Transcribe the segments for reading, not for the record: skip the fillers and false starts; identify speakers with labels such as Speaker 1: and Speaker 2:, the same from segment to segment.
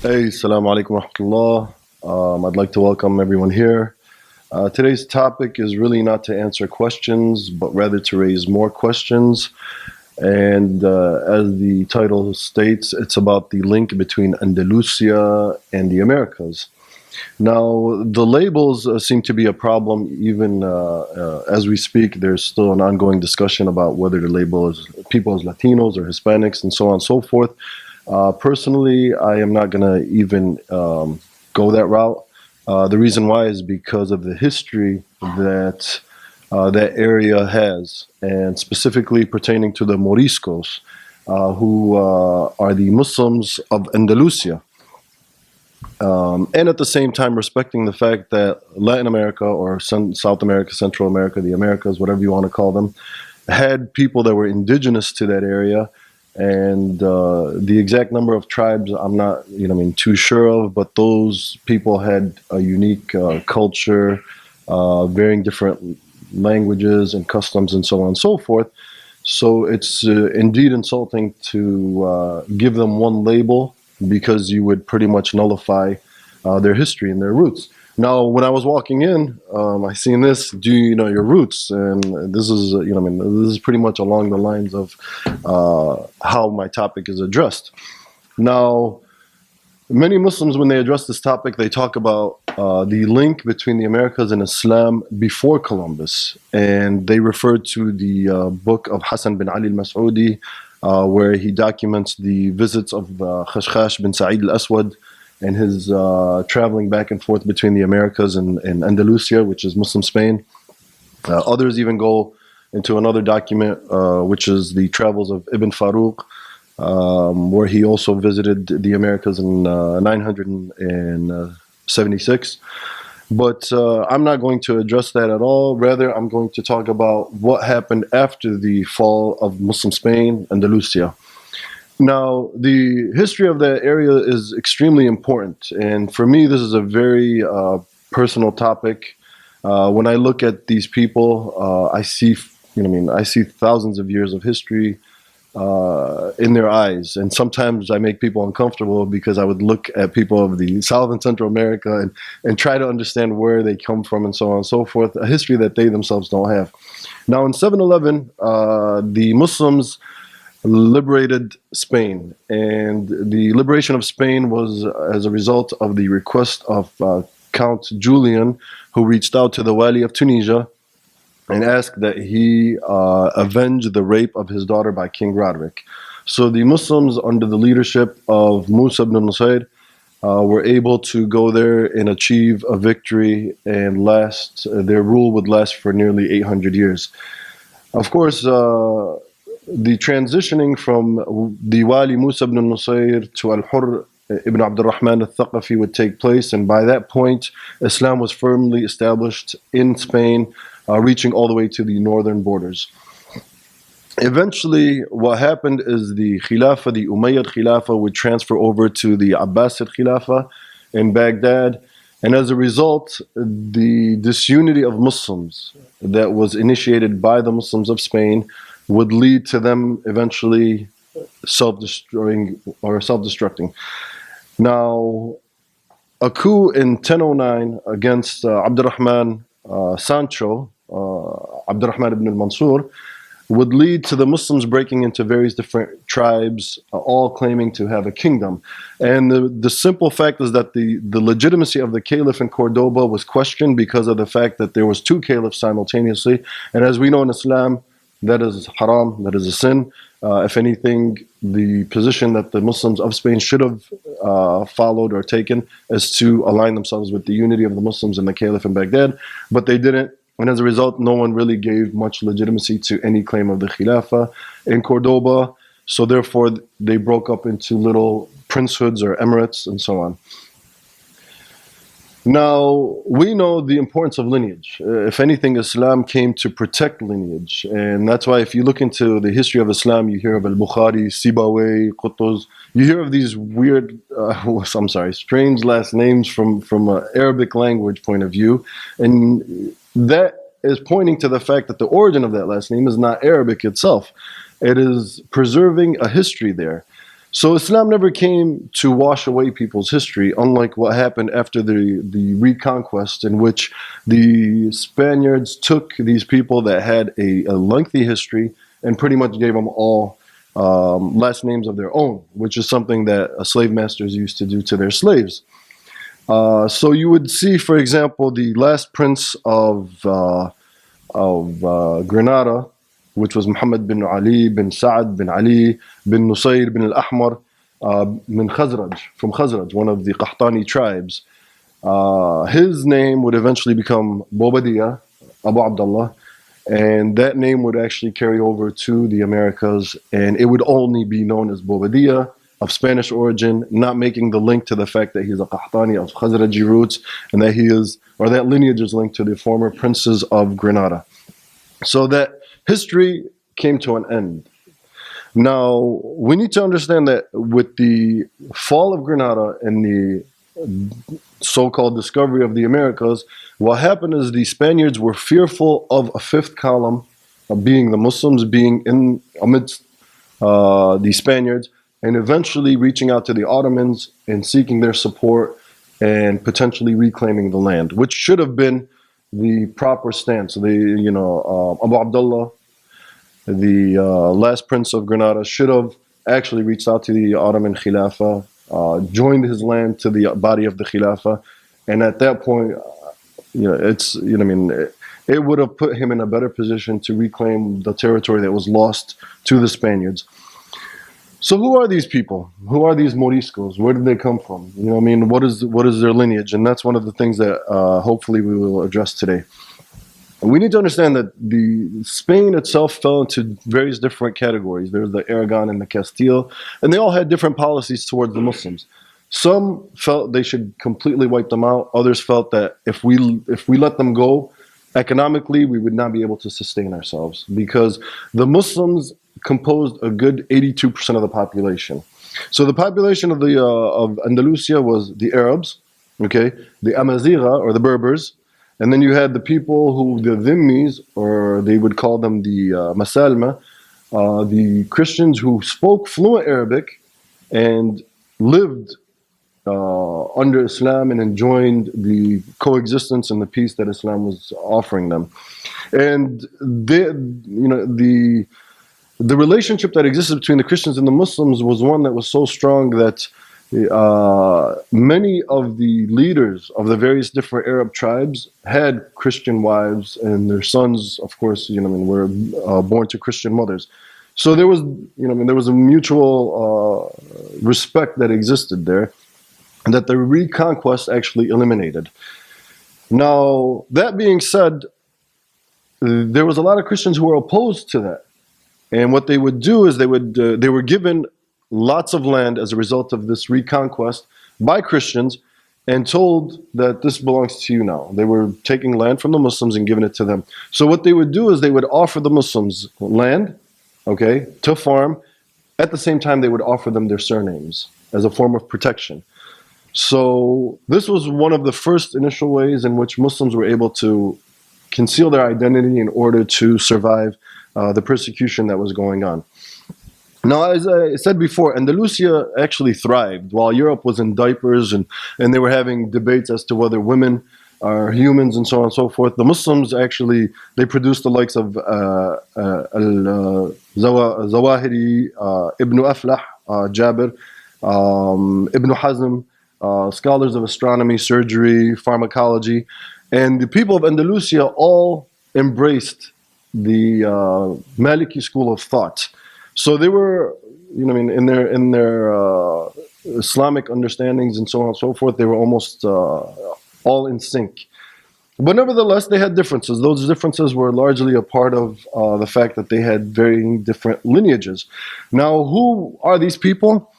Speaker 1: Hey, Assalamu alaikum wa rahmatullah. I'd like to welcome everyone here. Today's topic is really not to answer questions, but rather to raise more questions. And as the title states, it's about the link between Andalusia and the Americas. Now, the labels seem to be a problem even as we speak. There's still an ongoing discussion about whether to label as people as Latinos or Hispanics and so on and so forth. Personally, I am not going to even go that route. The reason why is because of the history that that area has, and specifically pertaining to the Moriscos, who are the Muslims of Andalusia. And at the same time, respecting the fact that Latin America or South America, Central America, the Americas, whatever you want to call them, had people that were indigenous to that area. And the exact number of tribes, I'm not, too sure of. But those people had a unique culture, varying different languages and customs, and so on and so forth. So it's indeed insulting to give them one label, because you would pretty much nullify their history and their roots. Now, when I was walking in, I seen this. Do you know your roots? And this is, this is pretty much along the lines of how my topic is addressed. Now, many Muslims, when they address this topic, they talk about the link between the Americas and Islam before Columbus, and they refer to the book of Hassan bin Ali al-Mas'udi, where he documents the visits of Khashkhash bin Sa'id al-Aswad and his traveling back and forth between the Americas and Andalusia, which is Muslim Spain. Others even go into another document, which is the travels of Ibn Farouk, where he also visited the Americas in 976. But I'm not going to address that at all. Rather, I'm going to talk about what happened after the fall of Muslim Spain, Andalusia. Now, the history of that area is extremely important. And for me, this is a very personal topic. When I look at these people, I see, I see thousands of years of history in their eyes. And sometimes I make people uncomfortable, because I would look at people of the South and Central America and try to understand where they come from and so on and so forth, a history that they themselves don't have. Now, in 711, the Muslims liberated Spain, and the liberation of Spain was as a result of the request of Count Julian, who reached out to the Wali of Tunisia and asked that he avenge the rape of his daughter by King Roderick. So the Muslims, under the leadership of Musa ibn Nusayr, were able to go there and achieve a victory, and their rule would last for nearly 800 years. Of course, the transitioning from the Wali Musa ibn Nusayr to Al-Hurr ibn Abd al-Rahman al-Thaqafi would take place, and by that point, Islam was firmly established in Spain, reaching all the way to the northern borders. Eventually, what happened is the Khilafah, the Umayyad Khilafah, would transfer over to the Abbasid Khilafah in Baghdad. And as a result, the disunity of Muslims that was initiated by the Muslims of Spain would lead to them eventually self-destructing. Now, a coup in 1009 against Abdurrahman Sancho, Abdurrahman ibn al-Mansur, would lead to the Muslims breaking into various different tribes, all claiming to have a kingdom. And the simple fact is that the legitimacy of the caliph in Cordoba was questioned because of the fact that there was two caliphs simultaneously. And as we know in Islam, that is haram, that is a sin. If anything, the position that the Muslims of Spain should have followed or taken is to align themselves with the unity of the Muslims and the caliph in Baghdad, but they didn't. And as a result, no one really gave much legitimacy to any claim of the Khilafah in Cordoba. So therefore, they broke up into little princehoods or emirates and so on. Now, we know the importance of lineage. If anything, Islam came to protect lineage. And that's why if you look into the history of Islam, you hear of Al-Bukhari, Sibawayh, Qutuz. You hear of these weird, strange last names from an Arabic language point of view. And that is pointing to the fact that the origin of that last name is not Arabic itself. It is preserving a history there. So Islam never came to wash away people's history, unlike what happened after the Reconquest, in which the Spaniards took these people that had a lengthy history and pretty much gave them all last names of their own, which is something that slave masters used to do to their slaves. So you would see, for example, the last prince of Granada, which was Muhammad bin Ali bin Sa'ad bin Ali bin Nusayr bin al-Ahmar min Khazraj, from Khazraj, one of the Qahtani tribes. His name would eventually become Bobadilla, Abu Abdullah, and that name would actually carry over to the Americas, and it would only be known as Bobadilla, of Spanish origin, not making the link to the fact that he's a Qahtani of Khazraji roots, and that he is, or that lineage is linked to the former princes of Granada. So that history came to an end. Now, we need to understand that with the fall of Granada and the so-called discovery of the Americas, what happened is the Spaniards were fearful of a fifth column, being the Muslims, being in amidst the Spaniards, and eventually reaching out to the Ottomans and seeking their support and potentially reclaiming the land, which should have been the proper stance. Abu Abdullah, the last prince of Granada, should have actually reached out to the Ottoman Khilafah, joined his land to the body of the Khilafah, and at that point, it would have put him in a better position to reclaim the territory that was lost to the Spaniards. So who are these people? Who are these Moriscos? Where did they come from? What is their lineage? And that's one of the things that hopefully we will address today. We need to understand that the Spain itself fell into various different categories. There's the Aragon and the Castile, and they all had different policies towards the Muslims. Some felt they should completely wipe them out. Others felt that if we let them go, economically we would not be able to sustain ourselves, because the Muslims composed a good 82% of the population. So the population of Andalusia was the Arabs, okay, the Amazigha, or the Berbers, and then you had the people who, the Dhimmis, or they would call them the Masalma, the Christians who spoke fluent Arabic and lived under Islam and enjoyed the coexistence and the peace that Islam was offering them. And the relationship that existed between the Christians and the Muslims was one that was so strong that many of the leaders of the various different Arab tribes had Christian wives, and their sons, of course, were born to Christian mothers. So there was, there was a mutual respect that existed there, and that the Reconquest actually eliminated. Now, that being said, there was a lot of Christians who were opposed to that. And what they would do is they were given lots of land as a result of this reconquest by Christians and told that this belongs to you now. They were taking land from the Muslims and giving it to them. So what they would do is they would offer the Muslims land, okay, to farm. At the same time, they would offer them their surnames as a form of protection. So this was one of the first initial ways in which Muslims were able to conceal their identity in order to survive the persecution that was going on. Now, as I said before, Andalusia actually thrived while Europe was in diapers and they were having debates as to whether women are humans and so on and so forth. The Muslims actually, they produced the likes of Zawahiri, Ibn Aflah, Jabir, Ibn Hazm, scholars of astronomy, surgery, pharmacology, and the people of Andalusia all embraced the Maliki school of thought. So they were, in their Islamic understandings and so on and so forth, they were almost all in sync. But nevertheless, they had differences. Those differences were largely a part of the fact that they had very different lineages. Now, who are these people?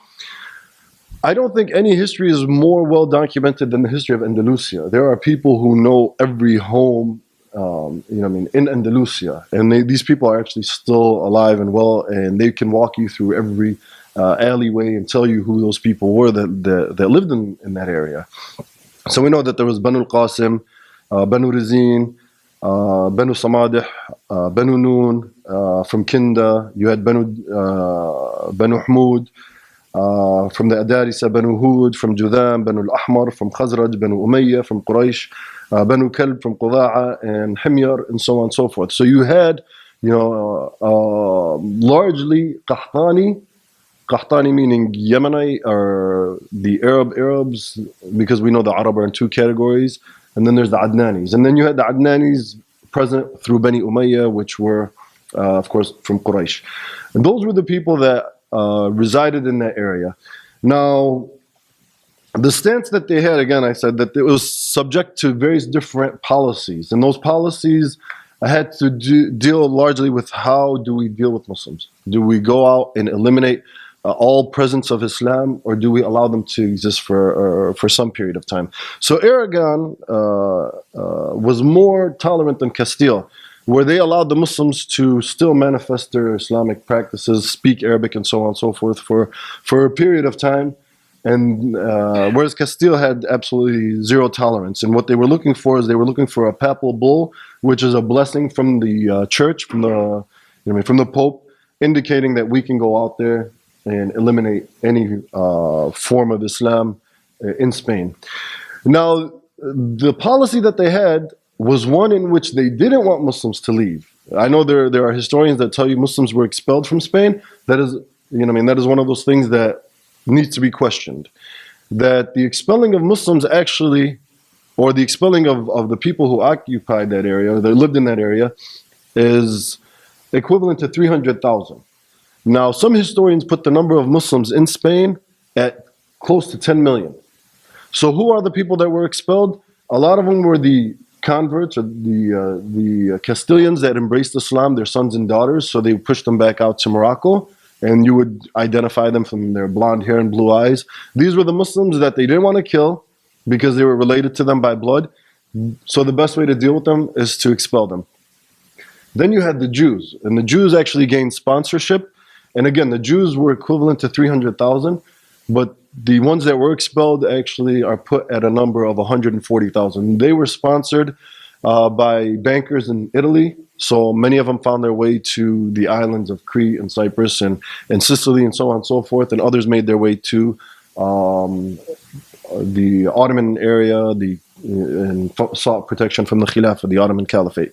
Speaker 1: I don't think any history is more well documented than the history of Andalusia. There are people who know every home in Andalusia, and these people are actually still alive and well, and they can walk you through every alleyway and tell you who those people were that lived in that area. So we know that there was Banu al-Qasim, Banu Rizin, Banu Samadih, Banu Noon, from Kinda. You had Banu Hmud, from the Adarisa, Banu Hud, from Judam, Banu al-Ahmar, from Khazraj, Banu Umayyah, from Quraysh, Banu Kalb, from Quda'a, and Himyar, and so on and so forth. So you had, largely Qahtani meaning Yemenite, or the Arabs, because we know the Arab are in two categories, and then there's the Adnanis. And then you had the Adnanis present through Bani Umayyah, which were, of course, from Quraysh. And those were the people that resided in that area. Now, the stance that they had, again, I said that it was subject to various different policies. And those policies had to deal largely with how do we deal with Muslims? Do we go out and eliminate all presence of Islam, or do we allow them to exist for some period of time? So Aragon was more tolerant than Castile, where they allowed the Muslims to still manifest their Islamic practices, speak Arabic, and so on and so forth for a period of time. And whereas Castile had absolutely zero tolerance. And what they were looking for is they were looking for a papal bull, which is a blessing from the church, from the Pope, indicating that we can go out there and eliminate any form of Islam in Spain. Now, the policy that they had was one in which they didn't want Muslims to leave. I know there are historians that tell you Muslims were expelled from Spain. That is, that is one of those things that needs to be questioned. That the expelling of Muslims actually, or the expelling of the people who occupied that area, that lived in that area, is equivalent to 300,000. Now, some historians put the number of Muslims in Spain at close to 10 million. So who are the people that were expelled? A lot of them were the converts, or the Castilians that embraced Islam, their sons and daughters, so they pushed them back out to Morocco, and you would identify them from their blonde hair and blue eyes. These were the Muslims that they didn't want to kill because they were related to them by blood, so the best way to deal with them is to expel them. Then you had the Jews, and the Jews actually gained sponsorship, and again, the Jews were equivalent to 300,000, but the ones that were expelled actually are put at a number of 140,000. They were sponsored by bankers in Italy. So many of them found their way to the islands of Crete and Cyprus and Sicily and so on and so forth. And others made their way to the Ottoman area and sought protection from the Khilafah, the Ottoman Caliphate.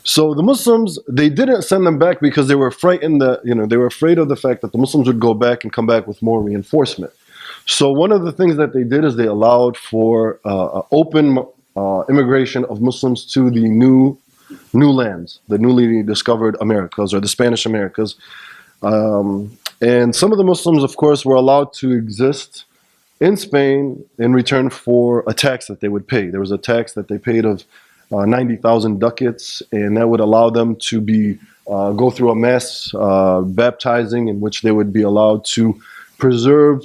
Speaker 1: So the Muslims, they didn't send them back because they were frightened that, they were afraid of the fact that the Muslims would go back and come back with more reinforcement. So one of the things that they did is they allowed for open immigration of Muslims to the new lands, the newly discovered Americas, or the Spanish Americas. And some of the Muslims, of course, were allowed to exist in Spain in return for a tax that they would pay. There was a tax that they paid of 90,000 ducats, and that would allow them to go through a mass baptizing in which they would be allowed to preserve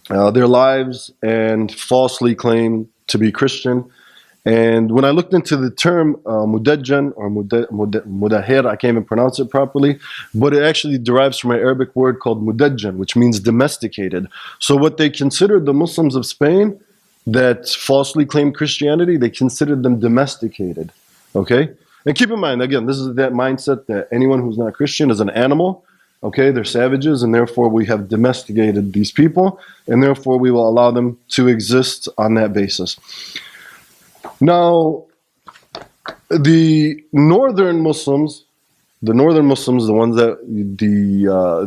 Speaker 1: their lives and falsely claim to be Christian. And when I looked into the term mudajjan or mudahir, I can't even pronounce it properly, but it actually derives from an Arabic word called mudajjan, which means domesticated. So what they considered the Muslims of Spain that falsely claimed Christianity, they considered them domesticated. Okay? And keep in mind, again, this is that mindset that anyone who's not Christian is an animal. Okay, they're savages, and therefore we have domesticated these people, and therefore we will allow them to exist on that basis. Now, the northern Muslims, the ones that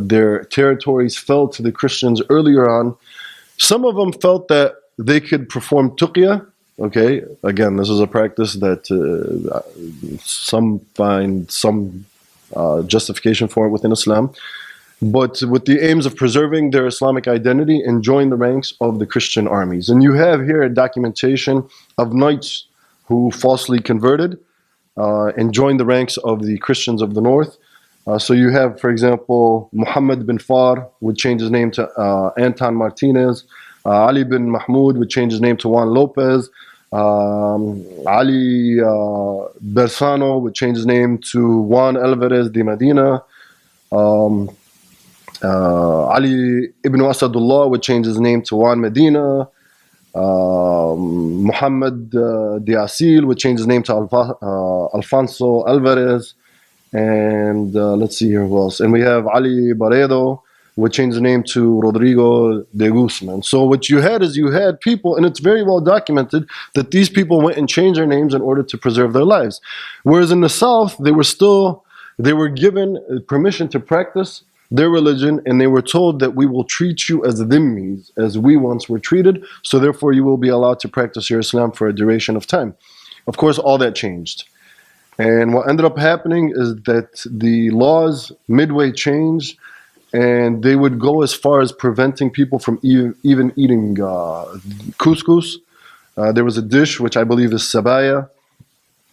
Speaker 1: their territories fell to the Christians earlier on, some of them felt that they could perform tuqya. Okay, again, this is a practice that some find some justification for it within Islam, but with the aims of preserving their Islamic identity and join the ranks of the Christian armies. And you have here a documentation of knights who falsely converted and joined the ranks of the Christians of the north. So you have, for example, Muhammad bin Far would change his name to Anton Martinez. Ali bin Mahmoud would change his name to Juan Lopez. Ali Bersano would change his name to Juan Alvarez de Medina. Ali ibn Asadullah would change his name to Juan Medina. Muhammad de Asil would change his name to Alfonso Alvarez. And let's see here who else. And we have Ali Baredo would change the name to Rodrigo de Guzman. So what you had is you had people, and it's very well documented, that these people went and changed their names in order to preserve their lives. Whereas in the South, they were given permission to practice their religion, and they were told that we will treat you as dhimmis, as we once were treated, so therefore you will be allowed to practice your Islam for a duration of time. Of course, all that changed. And what ended up happening is that the laws midway changed, and they would go as far as preventing people from even eating couscous. There was a dish, which I believe is sabaya,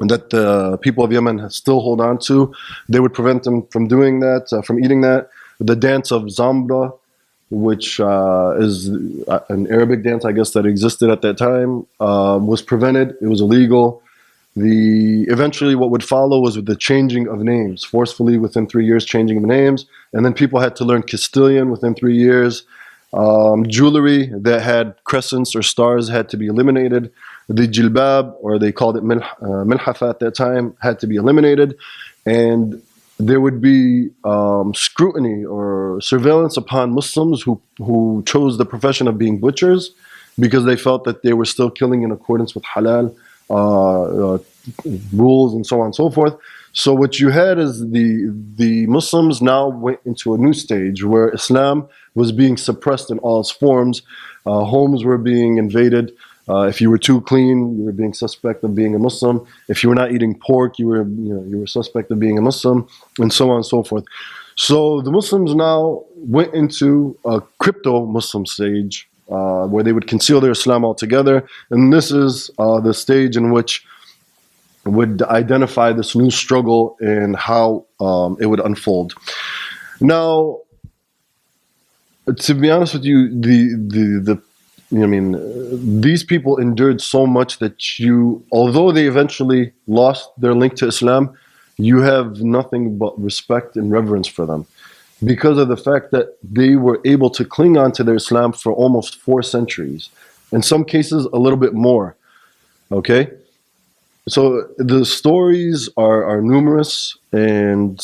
Speaker 1: that the people of Yemen still hold on to. They would prevent them from doing that, from eating that. The dance of Zambra, which is an Arabic dance, I guess, that existed at that time, was prevented. It was illegal. Eventually what would follow was with the changing of names, forcefully within 3 years changing of names, and then people had to learn Castilian within 3 years. Jewelry that had crescents or stars had to be eliminated. The jilbab, or they called it milhafa at that time, had to be eliminated, and there would be scrutiny or surveillance upon Muslims who chose the profession of being butchers, because they felt that they were still killing in accordance with halal rules and so on and so forth. So what you had is the Muslims now went into a new stage where Islam was being suppressed in all its forms. Homes were being invaded. If you were too clean, you were being suspect of being a Muslim. If you were not eating pork, you were suspect of being a Muslim, and so on and so forth. So the Muslims now went into a crypto-Muslim stage, where they would conceal their Islam altogether. And this is the stage in which would identify this new struggle and how it would unfold. Now, to be honest with you, these people endured so much that although they eventually lost their link to Islam, you have nothing but respect and reverence for them, because of the fact that they were able to cling on to their Islam for almost 4 centuries. In some cases, a little bit more. Okay? So the stories are numerous, and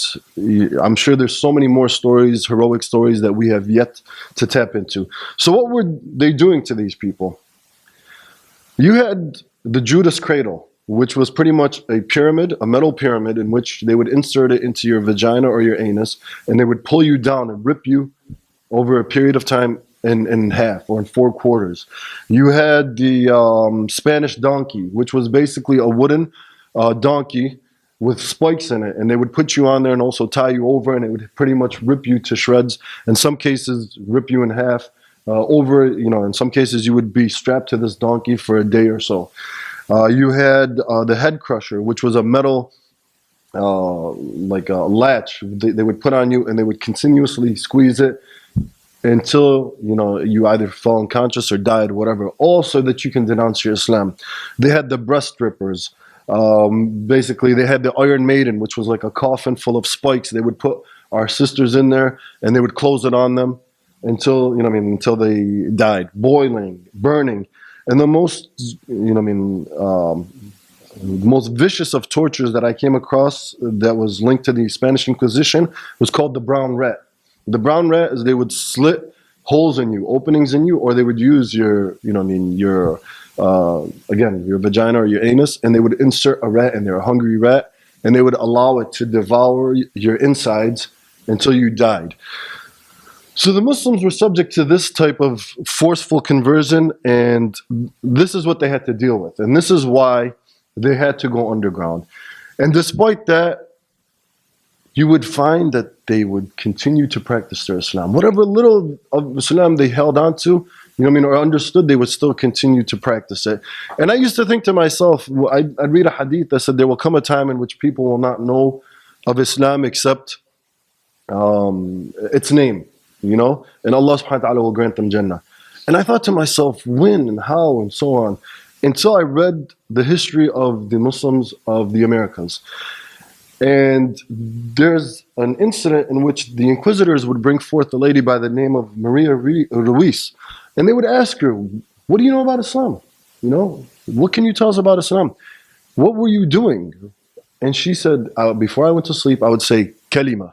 Speaker 1: I'm sure there's so many more stories, heroic stories, that we have yet to tap into. So what were they doing to these people? You had the Judas Cradle, which was pretty much a pyramid, a metal pyramid, in which they would insert it into your vagina or your anus, and they would pull you down and rip you over a period of time in half or in 4 quarters. You had the Spanish donkey, which was basically a wooden donkey with spikes in it, and they would put you on there and also tie you over, and it would pretty much rip you to shreds. In some cases, rip you in half. In some cases, you would be strapped to this donkey for a day or so. You had the head crusher, which was a metal, like a latch they would put on you, and they would continuously squeeze it until you either fell unconscious or died, whatever, all so that you can denounce your Islam. They had the breast strippers. Basically, they had the Iron Maiden, which was like a coffin full of spikes. They would put our sisters in there, and they would close it on them until they died. Boiling, burning, and the most most vicious of tortures that I came across that was linked to the Spanish Inquisition was called the brown rat. The brown rat is they would slit holes in you, openings in you, or they would use your vagina or your anus, and they would insert a rat in there, a hungry rat, and they would allow it to devour your insides until you died. So the Muslims were subject to this type of forceful conversion, and this is what they had to deal with. And this is why they had to go underground. And despite that, you would find that they would continue to practice their Islam. Whatever little of Islam they held on to, or understood, they would still continue to practice it. And I used to think to myself, I'd read a hadith that said there will come a time in which people will not know of Islam except its name, and Allah subhanahu wa ta'ala will grant them Jannah. And I thought to myself, when and how and so on, until I read the history of the Muslims of the Americas. And there's an incident in which the inquisitors would bring forth a lady by the name of Maria Ruiz, and they would ask her, what do you know about Islam? What can you tell us about Islam? What were you doing? And she said, before I went to sleep, I would say kalima,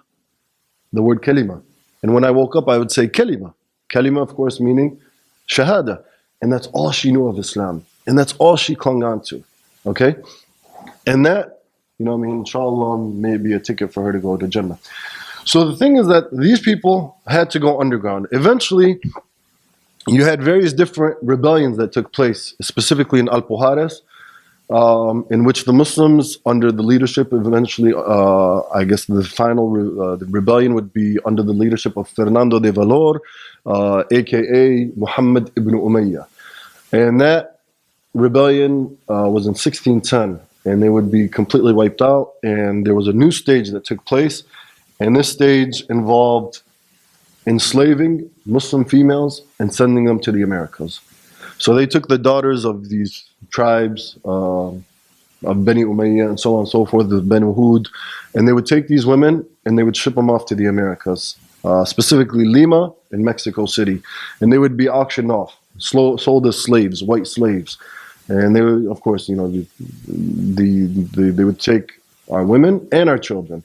Speaker 1: the word kalima. And when I woke up, I would say kalima. Kalima, of course, meaning shahada. And that's all she knew of Islam. And that's all she clung on to. Okay? And that, inshallah, may be a ticket for her to go to Jannah. So the thing is that these people had to go underground. Eventually, you had various different rebellions that took place, specifically in Alpujarras, in which the Muslims, under the leadership, eventually, I guess the final the rebellion would be under the leadership of Fernando de Valor, aka Muhammad ibn Umayyah. And that rebellion was in 1610, and they would be completely wiped out, and there was a new stage that took place, and this stage involved enslaving Muslim females and sending them to the Americas. So they took the daughters of these tribes of Bani Umayyah and so on and so forth, the Banu Hud, and they would take these women and they would ship them off to the Americas, specifically Lima and Mexico City, and they would be auctioned off, sold as slaves, white slaves, and they would, of course, they would take our women and our children.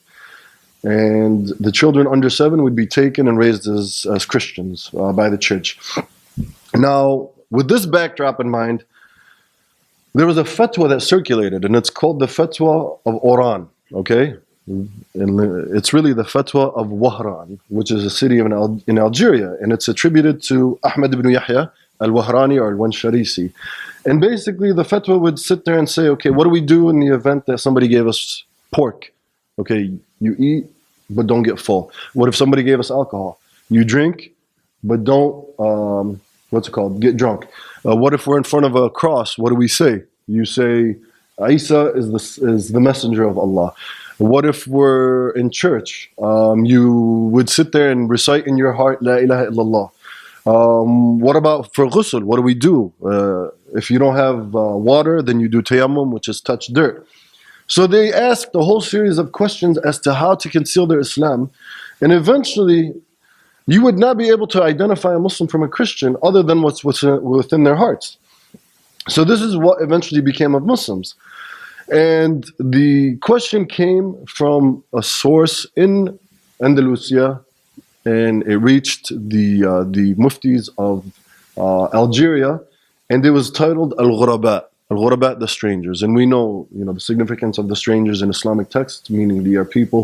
Speaker 1: And the children under 7 would be taken and raised as Christians by the church. Now, with this backdrop in mind, there was a fatwa that circulated, and it's called the Fatwa of Oran, okay? And it's really the Fatwa of Wahran, which is a city in Algeria, and it's attributed to Ahmed ibn Yahya al-Wahrani or al-Wansharisi. And basically, the fatwa would sit there and say, okay, what do we do in the event that somebody gave us pork? Okay, you eat, but don't get full. What if somebody gave us alcohol? You drink, but don't, get drunk. What if we're in front of a cross? What do we say? You say, Isa is the messenger of Allah. What if we're in church? You would sit there and recite in your heart, La ilaha illallah. What about for ghusl? What do we do? If you don't have water, then you do tayammum, which is touch dirt. So they asked a whole series of questions as to how to conceal their Islam. And eventually, you would not be able to identify a Muslim from a Christian other than what's within their hearts. So this is what eventually became of Muslims. And the question came from a source in Andalusia, and it reached the muftis of Algeria, and it was titled Al-Ghuraba. Al-Ghuraba, the strangers. And we know, the significance of the strangers in Islamic texts, meaning they are people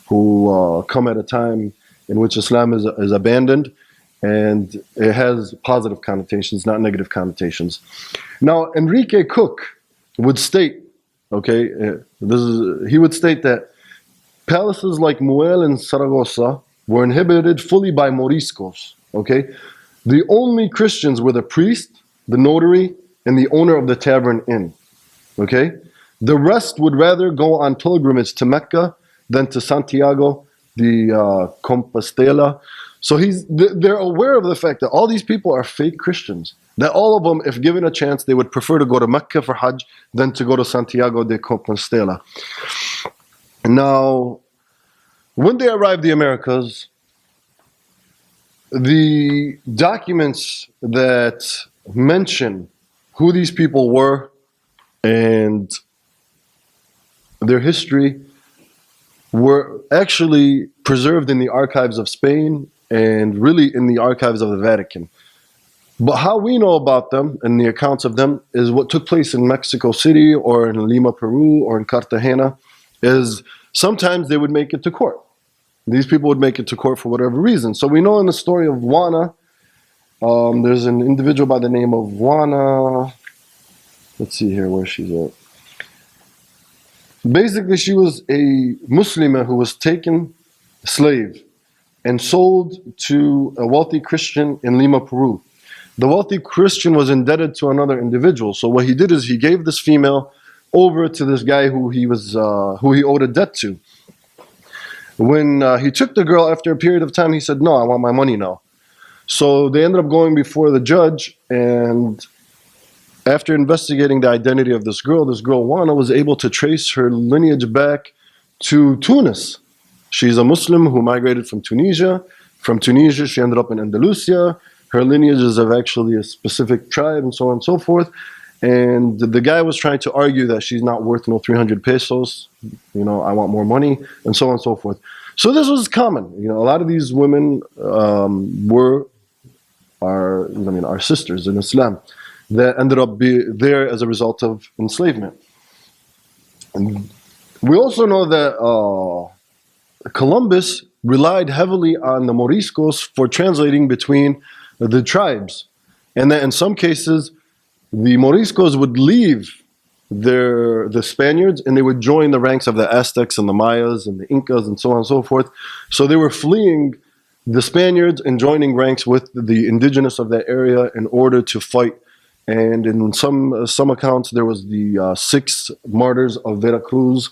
Speaker 1: who come at a time in which Islam is abandoned, and it has positive connotations, not negative connotations. Now, Enrique Cook would state, he would state that palaces like Muel and Saragossa were inhabited fully by Moriscos, The only Christians were the priest, the notary, and the owner of the tavern inn, The rest would rather go on pilgrimage to Mecca than to Santiago de Compostela. So they're aware of the fact that all these people are fake Christians. That all of them, if given a chance, they would prefer to go to Mecca for Hajj than to go to Santiago de Compostela. Now, when they arrived the Americas, the documents that mention who these people were and their history were actually preserved in the archives of Spain and really in the archives of the Vatican. But how we know about them and the accounts of them is what took place in Mexico City or in Lima, Peru, or in Cartagena, is sometimes they would make it to court. These people would make it to court for whatever reason. So we know in the story of Juana, there's an individual by the name of Juana. Let's see here where she's at. Basically, she was a Muslima who was taken slave and sold to a wealthy Christian in Lima, Peru. The wealthy Christian was indebted to another individual. So what he did is he gave this female over to this guy who he owed a debt to. When he took the girl, after a period of time, he said, "No, I want my money now." So they ended up going before the judge, and after investigating the identity of this girl, Juana, was able to trace her lineage back to Tunis. She's a Muslim who migrated from Tunisia. From Tunisia, she ended up in Andalusia. Her lineage is of actually a specific tribe, and so on and so forth. And the guy was trying to argue that she's not worth no 300 pesos. I want more money, and so on and so forth. So this was common. A lot of these women were our sisters in Islam that ended up there as a result of enslavement. And we also know that Columbus relied heavily on the Moriscos for translating between the tribes, and that in some cases the Moriscos would leave the Spaniards and they would join the ranks of the Aztecs and the Mayas and the Incas and so on and so forth. So they were fleeing the Spaniards and joining ranks with the indigenous of that area in order to fight. And in some accounts, there was the 6 martyrs of Veracruz.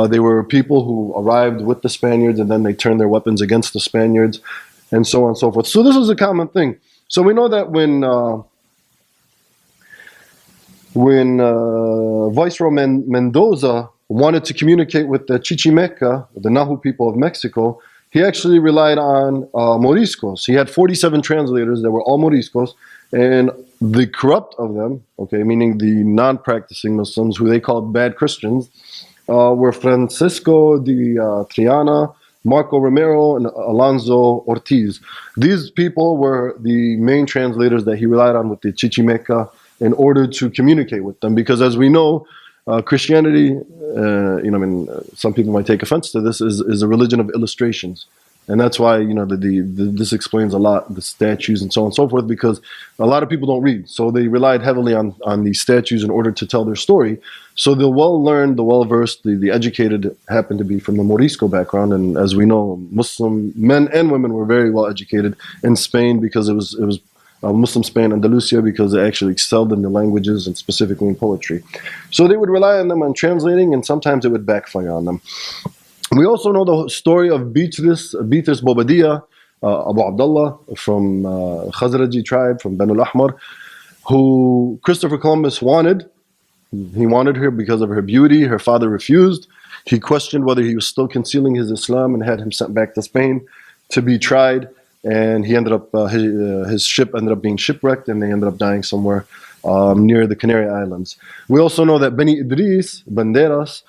Speaker 1: They were people who arrived with the Spaniards and then they turned their weapons against the Spaniards and so on and so forth. So this was a common thing. So we know that when Viceroy Mendoza wanted to communicate with the Chichimeca, the Nahu people of Mexico, he actually relied on Moriscos. He had 47 translators that were all Moriscos, and the corrupt of them, okay, meaning the non-practicing Muslims, who they called bad Christians, were Francisco de Triana, Marco Romero, and Alonso Ortiz. These people were the main translators that he relied on with the Chichimeca in order to communicate with them, because as we know, Christianity, some people might take offense to this, is a religion of illustrations. And that's why, this explains a lot, the statues and so on and so forth, because a lot of people don't read. So they relied heavily on these statues in order to tell their story. So the well-learned, the well-versed, the educated happened to be from the Morisco background. And as we know, Muslim men and women were very well educated in Spain, because it was Muslim Spain, Andalusia, because they actually excelled in the languages and specifically in poetry. So they would rely on them on translating, and sometimes it would backfire on them. We also know the story of Beatrice Bobadilla, Abu Abdullah, from Khazraji tribe, from Banu al-Ahmar, who Christopher Columbus wanted. He wanted her because of her beauty. Her father refused. He questioned whether he was still concealing his Islam and had him sent back to Spain to be tried. And he ended up, his ship ended up being shipwrecked, and they ended up dying somewhere near the Canary Islands. We also know that Bani Idris, Banderas,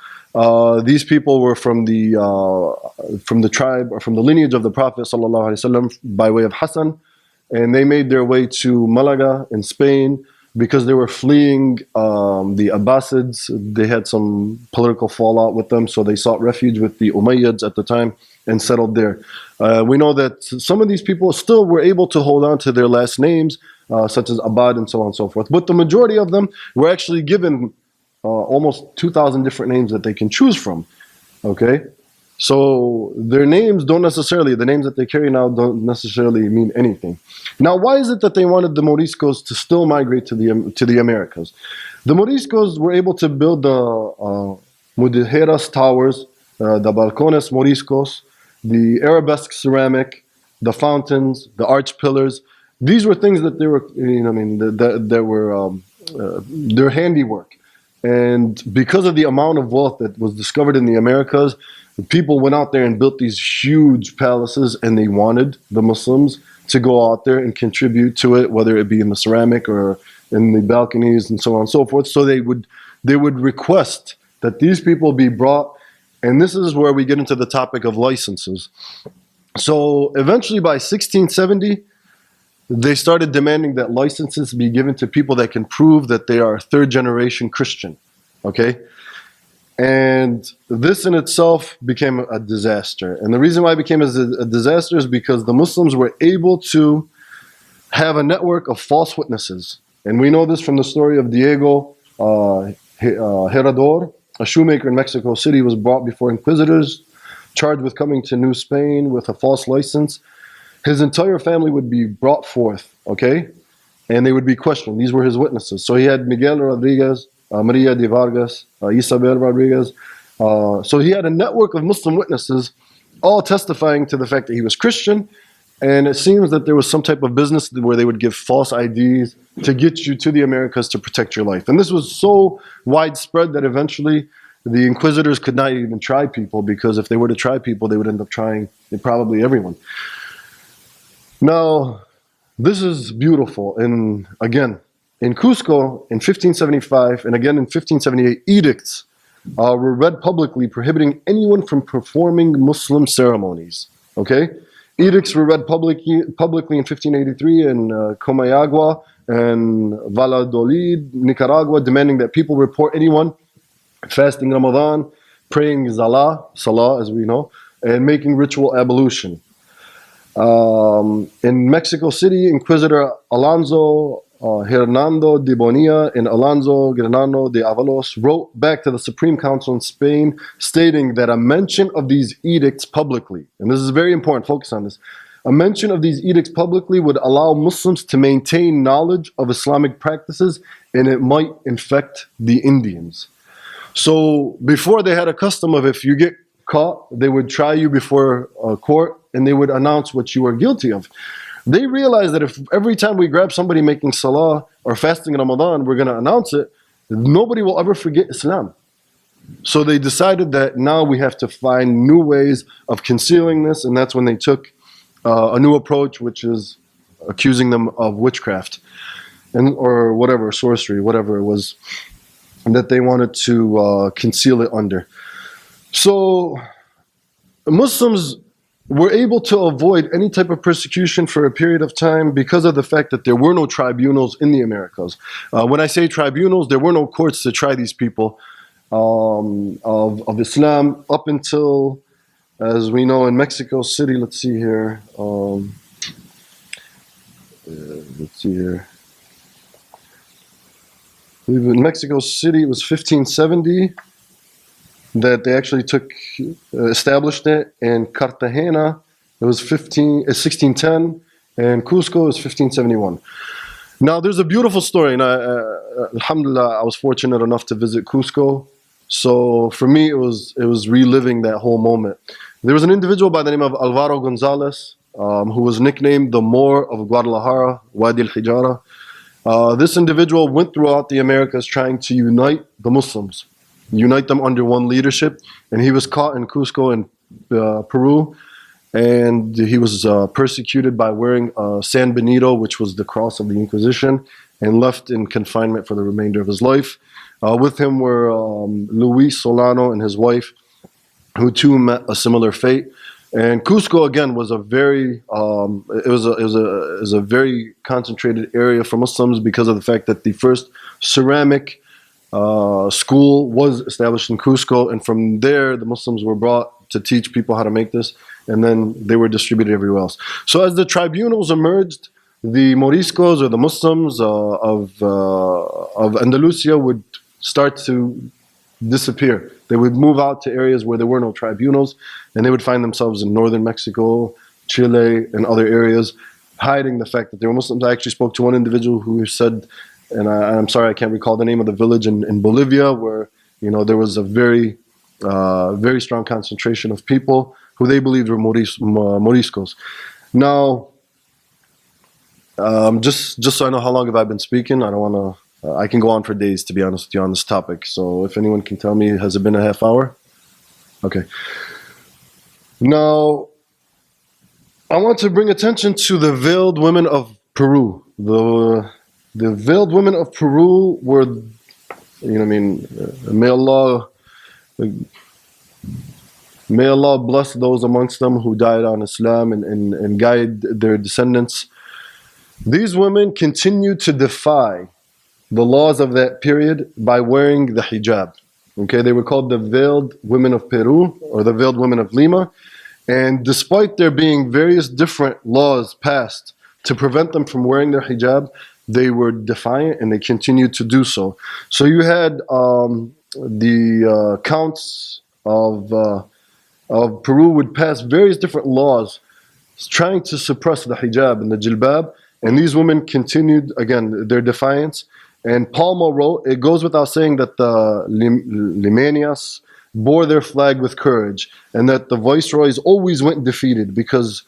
Speaker 1: these people were from the tribe, or from the lineage of the Prophet ﷺ, by way of Hassan, and they made their way to Malaga in Spain because they were fleeing the Abbasids. They had some political fallout with them, so they sought refuge with the Umayyads at the time and settled there. We know that some of these people still were able to hold on to their last names, such as Abad and so on and so forth. But the majority of them were actually given almost 2,000 different names that they can choose from. Okay? So their names don't necessarily, the names that they carry now don't necessarily mean anything. Now, why is it that they wanted the Moriscos to still migrate to the Americas? The Moriscos were able to build the Mudejeras towers, the Balcones Moriscos, the arabesque ceramic, the fountains, the arch pillars. These were things that they were, that were their handiwork. And because of the amount of wealth that was discovered in the Americas, people went out there and built these huge palaces, and they wanted the Muslims to go out there and contribute to it, whether it be in the ceramic or in the balconies and so on and so forth. So they would request that these people be brought. And this is where we get into the topic of licenses. So eventually by 1670, they started demanding that licenses be given to people that can prove that they are third generation Christian. Okay? And this in itself became a disaster. And the reason why it became a disaster is because the Muslims were able to have a network of false witnesses. And we know this from the story of Diego Herrador, a shoemaker in Mexico City, was brought before inquisitors, charged with coming to New Spain with a false license. His entire family would be brought forth, okay? And they would be questioned. These were his witnesses. So he had Miguel Rodriguez, Maria de Vargas, Isabel Rodriguez. So he had a network of Muslim witnesses, all testifying to the fact that he was Christian. And it seems that there was some type of business where they would give false IDs to get you to the Americas to protect your life. And this was so widespread that eventually the inquisitors could not even try people, because if they were to try people, they would end up trying probably everyone. Now, this is beautiful. And again, in Cusco in 1575 and again in 1578, edicts were read publicly, prohibiting anyone from performing Muslim ceremonies. Okay, edicts were read publicly in 1583 in Comayagua and Valladolid, Nicaragua, demanding that people report anyone fasting Ramadan, praying Salah as we know, and making ritual ablution. In Mexico City, Inquisitor Alonso Hernando de Bonilla and Alonso Granado de Avalos wrote back to the Supreme Council in Spain stating that a mention of these edicts publicly, and this is very important, focus on this, a mention of these edicts publicly would allow Muslims to maintain knowledge of Islamic practices, and it might infect the Indians. So before, they had a custom of, if you get caught, they would try you before a court and they would announce what you were guilty of. They realized that if every time we grab somebody making salah or fasting in Ramadan, we're going to announce it, nobody will ever forget Islam. So they decided that now we have to find new ways of concealing this, and that's when they took a new approach, which is accusing them of witchcraft and or whatever, sorcery, whatever it was that they wanted to conceal it under. So Muslims were able to avoid any type of persecution for a period of time because of the fact that there were no tribunals in the Americas. When I say tribunals, there were no courts to try these people of Islam up until, as we know, in Mexico City. Let's see here. I believe in Mexico City, it was 1570 that they actually established it. In Cartagena, it was 1610, and Cusco is 1571. Now, there's a beautiful story, and alhamdulillah, I was fortunate enough to visit Cusco. So for me, it was reliving that whole moment. There was an individual by the name of Alvaro Gonzalez, who was nicknamed the Moor of Guadalajara, Wadi al-Hijara. This individual went throughout the Americas trying to unite the Muslims, unite them under one leadership, and he was caught in Cusco in Peru, and he was persecuted by wearing San Benito, which was the cross of the Inquisition, and left in confinement for the remainder of his life. With him were Luis Solano and his wife, who too met a similar fate. And Cusco again was a very very concentrated area for Muslims because of the fact that the first ceramic school was established in Cusco, and from there the Muslims were brought to teach people how to make this, and then they were distributed everywhere else. So as the tribunals emerged, the Moriscos, or the Muslims of Andalusia, would start to disappear. They would move out to areas where there were no tribunals, and they would find themselves in northern Mexico, Chile, and other areas, hiding the fact that they were Muslims. I actually spoke to one individual who said, and I'm sorry I can't recall the name of the village in Bolivia, where there was a very strong concentration of people who they believed were Moriscos. Now, just so I know how long have I been speaking, I don't want to. I can go on for days, to be honest with you, on this topic. So if anyone can tell me, has it been a half hour? Okay. Now, I want to bring attention to the veiled women of Peru. The veiled women of Peru were, may Allah bless those amongst them who died on Islam and guide their descendants. These women continued to defy the laws of that period by wearing the hijab. Okay, they were called the veiled women of Peru, or the veiled women of Lima. And despite there being various different laws passed to prevent them from wearing their hijab, they were defiant and they continued to do so. So you had the counts of Peru would pass various different laws trying to suppress the hijab and the jilbab, and these women continued, again, their defiance. And Palma wrote, it goes without saying that the Limanias bore their flag with courage, and that the viceroys always went defeated because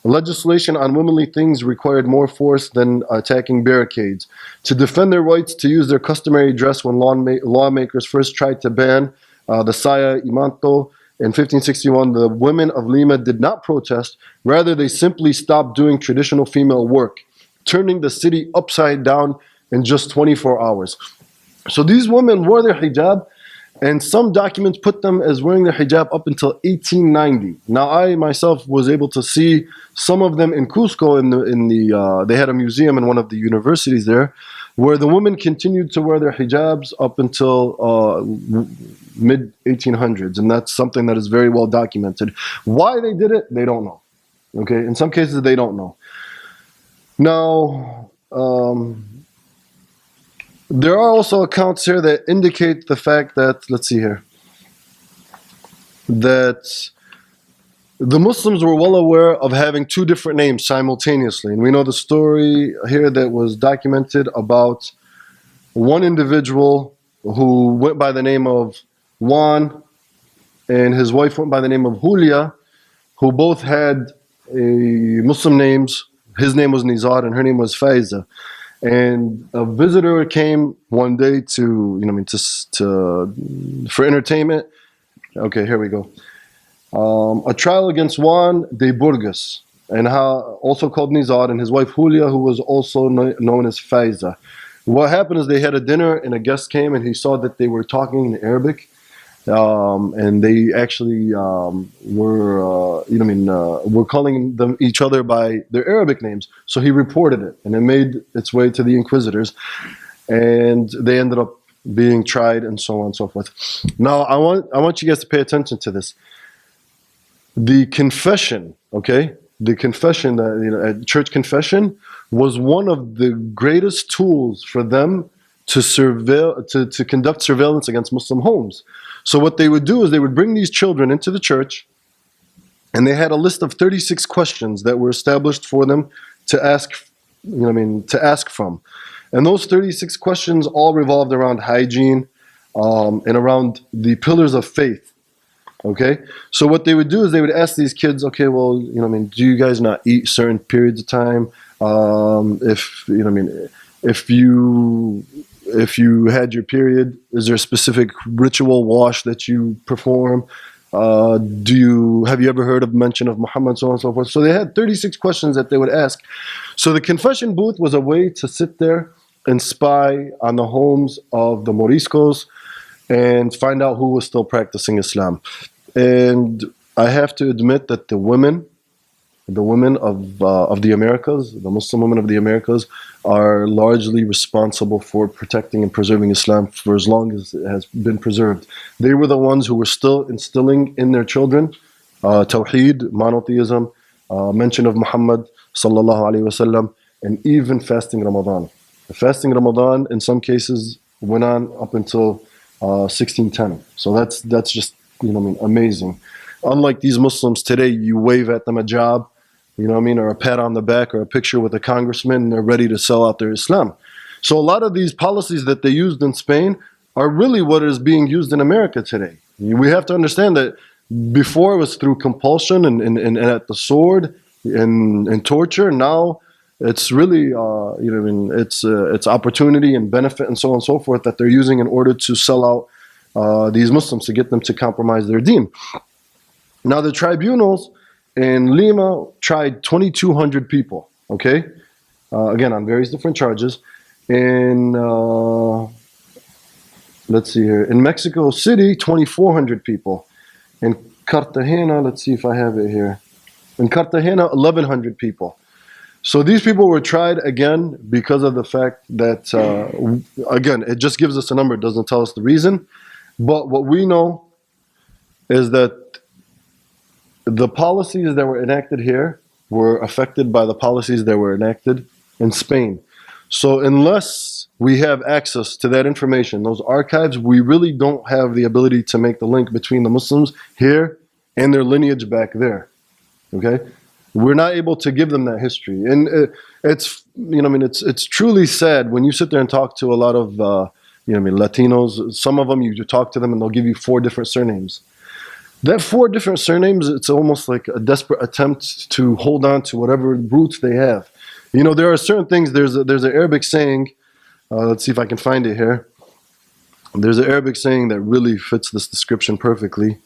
Speaker 1: legislation on womanly things required more force than attacking barricades. To defend their rights to use their customary dress when lawmakers first tried to ban the saya y manto in 1561, the women of Lima did not protest. Rather, they simply stopped doing traditional female work, turning the city upside down in just 24 hours. So these women wore their hijab, And some documents put them as wearing their hijab up until 1890. Now, I myself was able to see some of them in Cusco. They had a museum in one of the universities there, where the women continued to wear their hijabs up until mid 1800s, and that's something that is very well documented. Why they did it, they don't know. Okay, in some cases they don't know. Now, there are also accounts here that indicate the fact that, let's see here, that the Muslims were well aware of having two different names simultaneously. And we know the story here that was documented about one individual who went by the name of Juan and his wife went by the name of Julia, who both had Muslim names. His name was Nizar and her name was Faiza. And a visitor came one day for entertainment. Okay, here we go. A trial against Juan de Burgos, and also called Nizar, and his wife Julia, who was also known as Faiza. What happened is they had a dinner, and a guest came, and he saw that they were talking in Arabic, and they actually were calling them each other by their Arabic names. So he reported it, and it made its way to the inquisitors, and they ended up being tried, and so on and so forth. Now, I want you guys to pay attention to this. The confession, okay, church confession was one of the greatest tools for them to conduct surveillance against Muslim homes. So what they would do is they would bring these children into the church, and they had a list of 36 questions that were established for them to ask, to ask from. And those 36 questions all revolved around hygiene and around the pillars of faith. Okay, so what they would do is they would ask these kids, okay, well, do you guys not eat certain periods of time? If you had your period, is there a specific ritual wash that you perform? Have you ever heard of mention of Muhammad, so on and so forth? So they had 36 questions that they would ask. So the confession booth was a way to sit there and spy on the homes of the Moriscos and find out who was still practicing Islam. And I have to admit that the women of the Americas, the Muslim women of the Americas, are largely responsible for protecting and preserving Islam for as long as it has been preserved. They were the ones who were still instilling in their children Tawheed, monotheism, mention of Muhammad sallallahu alaihi wasallam, and even fasting Ramadan. The fasting Ramadan in some cases went on up until 1610. So that's just amazing. Unlike these Muslims today, you wave at them a job, or a pat on the back or a picture with a congressman, and they're ready to sell out their Islam. So a lot of these policies that they used in Spain are really what is being used in America today. We have to understand that before it was through compulsion and at the sword and torture. Now it's really it's opportunity and benefit and so on and so forth that they're using in order to sell out these Muslims, to get them to compromise their deen. Now the tribunals in Lima tried 2,200 people, okay? Again, on various different charges. Let's see here. In Mexico City, 2,400 people. In Cartagena, let's see if I have it here. In Cartagena, 1,100 people. So these people were tried again because of the fact that, again, it just gives us a number. It doesn't tell us the reason. But what we know is that the policies that were enacted here were affected by the policies that were enacted in Spain. So unless we have access to that information, those archives, we really don't have the ability to make the link between the Muslims here and their lineage back there. Okay? We're not able to give them that history. And it's truly sad when you sit there and talk to a lot of Latinos. Some of them, you talk to them and they'll give you 4 different surnames. That 4 different surnames, it's almost like a desperate attempt to hold on to whatever roots they have. There are certain things, there's an Arabic saying, let's see if I can find it here. There's an Arabic saying that really fits this description perfectly,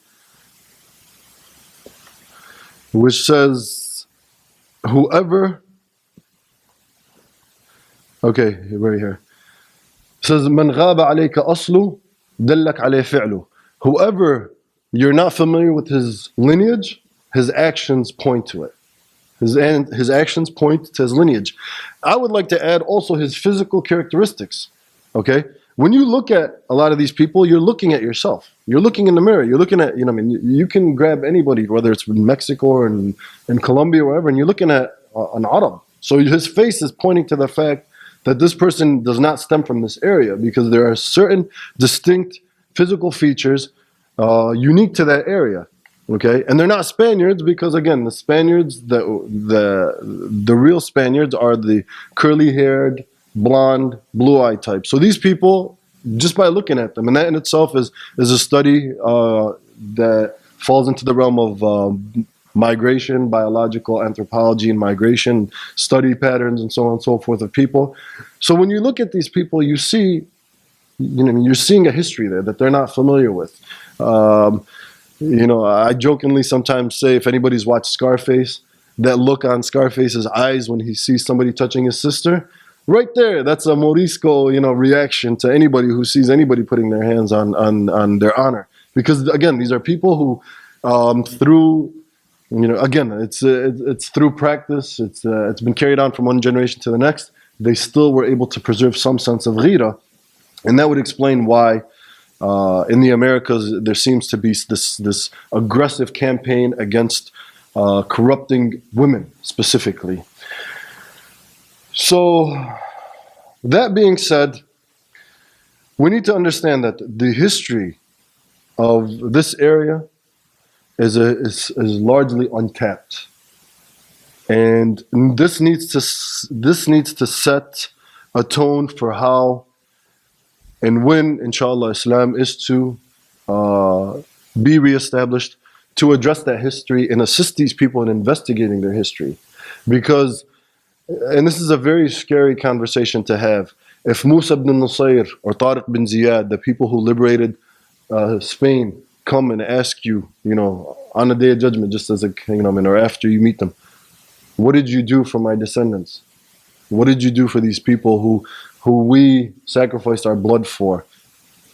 Speaker 1: which says, whoever, okay, right here. It says, من غاب عليك أصله دلك عليه فعله. Whoever you're not familiar with his lineage, his actions point to it. His actions point to his lineage. I would like to add also his physical characteristics. Okay? When you look at a lot of these people, you're looking at yourself. You're looking in the mirror. You're looking at, I mean, you can grab anybody, whether it's in Mexico or in Colombia or wherever, and you're looking at an Arab. So his face is pointing to the fact that this person does not stem from this area, because there are certain distinct physical features unique to that area. Okay, and they're not Spaniards, because again, the Spaniards, the real Spaniards are the curly-haired, blonde, blue-eyed type. So these people, just by looking at them, and that in itself is a study that falls into the realm of migration, biological anthropology, and migration study patterns, and so on and so forth of people. So when you look at these people, you see, you're seeing a history there that they're not familiar with. I jokingly sometimes say, if anybody's watched Scarface, that look on Scarface's eyes when he sees somebody touching his sister, right there, that's a Morisco, reaction to anybody who sees anybody putting their hands on their honor. Because again, these are people who, through, again, it's through practice. It's been carried on from one generation to the next. They still were able to preserve some sense of ghira, and that would explain why. In the Americas, there seems to be this aggressive campaign against corrupting women specifically. So, that being said, we need to understand that the history of this area is largely untapped, and this needs to set a tone for how and when, inshallah, Islam is to be reestablished, to address that history and assist these people in investigating their history. Because, and this is a very scary conversation to have, if Musa ibn Nusayr or Tariq bin Ziyad, the people who liberated Spain, come and ask you, on the Day of Judgment, just as a kingdom, or after you meet them, what did you do for my descendants? What did you do for these people who we sacrificed our blood for?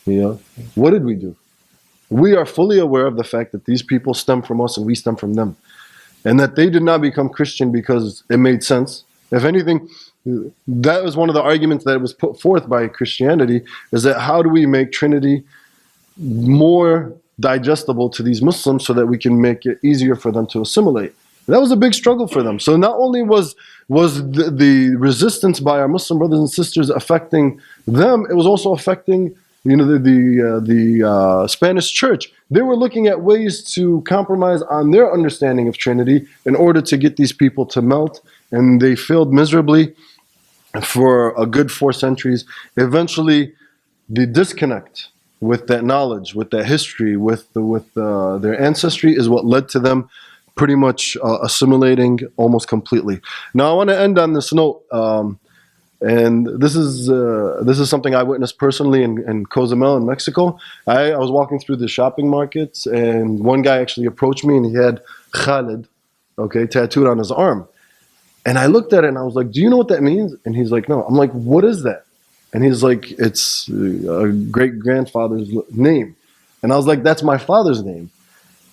Speaker 1: What did we do? We are fully aware of the fact that these people stem from us and we stem from them, and that they did not become Christian because it made sense. If anything, that was one of the arguments that was put forth by Christianity, is that how do we make Trinity more digestible to these Muslims so that we can make it easier for them to assimilate? That was a big struggle for them. So not only was the resistance by our Muslim brothers and sisters affecting them, it was also affecting the Spanish church. They were looking at ways to compromise on their understanding of Trinity in order to get these people to melt, and they failed miserably for a good 4 centuries. Eventually, the disconnect with that knowledge, with that history, with their ancestry is what led to them pretty much assimilating almost completely. Now, I want to end on this note, and this is something I witnessed personally in Cozumel in Mexico. I was walking through the shopping markets, and one guy actually approached me, and he had Khalid, tattooed on his arm. And I looked at it, and I was like, "Do you know what that means?" And he's like, "No." I'm like, "What is that?" And he's like, "It's a great-grandfather's name." And I was like, "That's my father's name."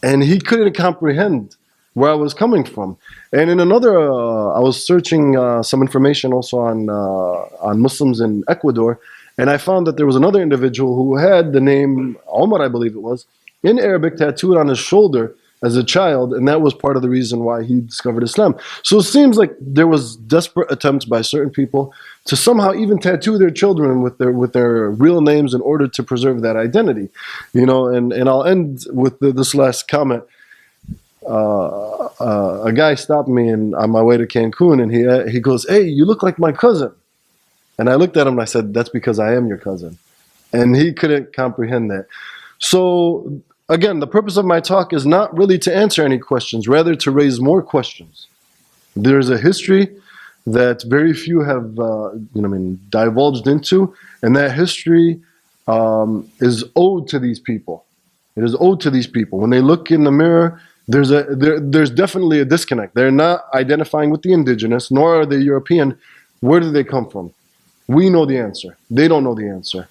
Speaker 1: And he couldn't comprehend where I was coming from. And in another, I was searching some information also on Muslims in Ecuador, and I found that there was another individual who had the name Omar, I believe it was, in Arabic, tattooed on his shoulder as a child, and that was part of the reason why he discovered Islam. So it seems like there was desperate attempts by certain people to somehow even tattoo their children with their real names in order to preserve that identity. And I'll end with this last comment. A guy stopped me on my way to Cancun, and he goes, "Hey, you look like my cousin." And I looked at him and I said, "That's because I am your cousin." And he couldn't comprehend that. So again, the purpose of my talk is not really to answer any questions, rather to raise more questions. There's a history that very few have divulged into, and that history is owed to these people. It is owed to these people. When they look in the mirror, there's definitely a disconnect. They're not identifying with the indigenous, nor are they European. Where do they come from? We know the answer. They don't know the answer.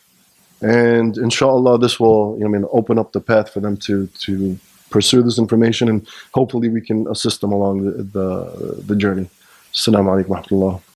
Speaker 1: And inshallah, this will, open up the path for them to pursue this information, and hopefully we can assist them along the journey. Assalamu alaikum wa rahmatullah.